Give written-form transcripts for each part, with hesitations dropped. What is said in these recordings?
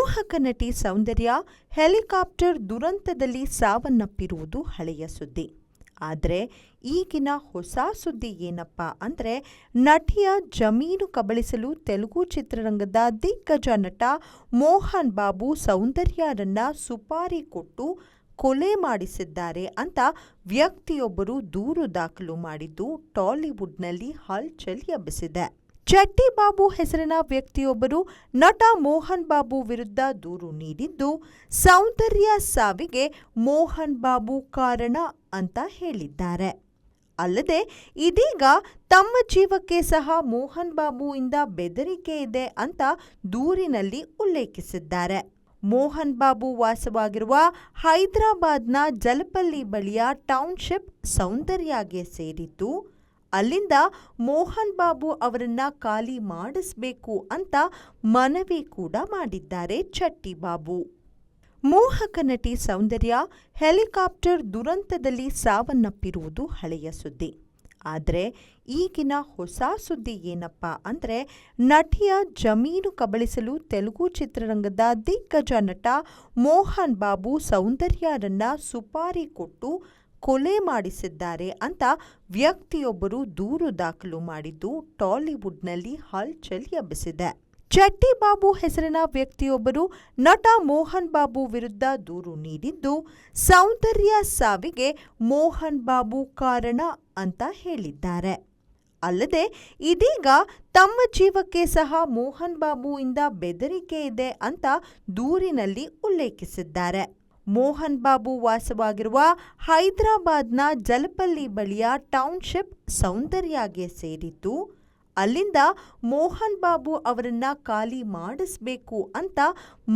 ಮೋಹಕ ನಟಿ ಸೌಂದರ್ಯ ಹೆಲಿಕಾಪ್ಟರ್ ದುರಂತದಲ್ಲಿ ಸಾವನ್ನಪ್ಪಿರುವುದು ಹಳೆಯ ಸುದ್ದಿ. ಆದರೆ ಈಗಿನ ಹೊಸ ಸುದ್ದಿ ಏನಪ್ಪ ಅಂದರೆ, ನಟಿಯ ಜಮೀನು ಕಬಳಿಸಲು ತೆಲುಗು ಚಿತ್ರರಂಗದ ದಿಗ್ಗಜ ನಟ ಮೋಹನ್ ಬಾಬು ಸೌಂದರ್ಯರನ್ನ ಸುಪಾರಿ ಕೊಟ್ಟು ಕೊಲೆ ಮಾಡಿಸಿದ್ದಾರೆ ಅಂತ ವ್ಯಕ್ತಿಯೊಬ್ಬರು ದೂರು ದಾಖಲು ಮಾಡಿದ್ದು ಟಾಲಿವುಡ್ನಲ್ಲಿ ಹಲ್ಚಲ್ ಎಬ್ಬಿಸಿದೆ. ಚಟ್ಟಿ ಬಾಬು ಹೆಸರಿನ ವ್ಯಕ್ತಿಯೊಬ್ಬರು ನಟ ಮೋಹನ್ ಬಾಬು ವಿರುದ್ಧ ದೂರು ನೀಡಿದ್ದು, ಸೌಂದರ್ಯ ಸಾವಿಗೆ ಮೋಹನ್ ಬಾಬು ಕಾರಣ ಅಂತ ಹೇಳಿದ್ದಾರೆ. ಅಲ್ಲದೆ ಇದೀಗ ತಮ್ಮ ಜೀವಕ್ಕೆ ಸಹ ಮೋಹನ್ ಬಾಬುವಿಂದ ಬೆದರಿಕೆ ಇದೆ ಅಂತ ದೂರಿನಲ್ಲಿ ಉಲ್ಲೇಖಿಸಿದ್ದಾರೆ. ಮೋಹನ್ ಬಾಬು ವಾಸವಾಗಿರುವ ಹೈದರಾಬಾದ್ನ ಜಲಪಲ್ಲಿ ಬಳಿಯ ಟೌನ್ಶಿಪ್ ಸೌಂದರ್ಯಗೆ ಸೇರಿದ್ದು, ಅಲ್ಲಿಂದ ಮೋಹನ್ ಬಾಬು ಅವರನ್ನ ಖಾಲಿ ಮಾಡಿಸಬೇಕು ಅಂತ ಮನವಿ ಕೂಡ ಮಾಡಿದ್ದಾರೆ ಚಟ್ಟಿ ಬಾಬು. ಮೋಹಕ ನಟಿ ಸೌಂದರ್ಯ ಹೆಲಿಕಾಪ್ಟರ್ ದುರಂತದಲ್ಲಿ ಸಾವನ್ನಪ್ಪಿರುವುದು ಹಳೆಯ ಸುದ್ದಿ. ಆದರೆ ಈಗಿನ ಹೊಸ ಸುದ್ದಿ ಏನಪ್ಪ ಅಂದರೆ, ನಟಿಯ ಜಮೀನು ಕಬಳಿಸಲು ತೆಲುಗು ಚಿತ್ರರಂಗದ ದಿಗ್ಗಜ ನಟ ಮೋಹನ್ ಬಾಬು ಸೌಂದರ್ಯರನ್ನ ಸುಪಾರಿ ಕೊಟ್ಟು ಕೊಲೆ ಮಾಡಿಸಿದ್ದಾರೆ ಅಂತ ವ್ಯಕ್ತಿಯೊಬ್ಬರು ದೂರು ದಾಖಲು ಮಾಡಿದ್ದು ಟಾಲಿವುಡ್ನಲ್ಲಿ ಹಲ್ಚಲ್ ಎಬ್ಬಿಸಿದೆ. ಚಟ್ಟಿ ಬಾಬು ಹೆಸರಿನ ವ್ಯಕ್ತಿಯೊಬ್ಬರು ನಟ ಮೋಹನ್ ಬಾಬು ವಿರುದ್ಧ ದೂರು ನೀಡಿದ್ದು, ಸೌಂದರ್ಯ ಸಾವಿಗೆ ಮೋಹನ್ ಬಾಬು ಕಾರಣ ಅಂತ ಹೇಳಿದ್ದಾರೆ. ಅಲ್ಲದೆ ಇದೀಗ ತಮ್ಮ ಜೀವಕ್ಕೆ ಸಹ ಮೋಹನ್ ಬಾಬುವಿಂದ ಬೆದರಿಕೆ ಇದೆ ಅಂತ ದೂರಿನಲ್ಲಿ ಉಲ್ಲೇಖಿಸಿದ್ದಾರೆ. ಮೋಹನ್ ಬಾಬು ವಾಸವಾಗಿರುವ ಹೈದರಾಬಾದ್ನ ಜಲಪಲ್ಲಿ ಬಳಿಯ ಟೌನ್ಶಿಪ್ ಸೌಂದರ್ಯಗೆ ಸೇರಿದ್ದು, ಅಲ್ಲಿಂದ ಮೋಹನ್ ಬಾಬು ಅವರನ್ನ ಖಾಲಿ ಮಾಡಿಸಬೇಕು ಅಂತ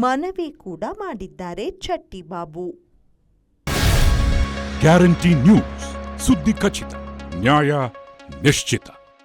ಮನವಿ ಕೂಡ ಮಾಡಿದ್ದಾರೆ ಚಟ್ಟಿ ಬಾಬು. ಗ್ಯಾರಂಟಿ ನ್ಯೂಸ್, ಸುದ್ದಿ ಖಚಿತ, ನ್ಯಾಯ ನಿಶ್ಚಿತ.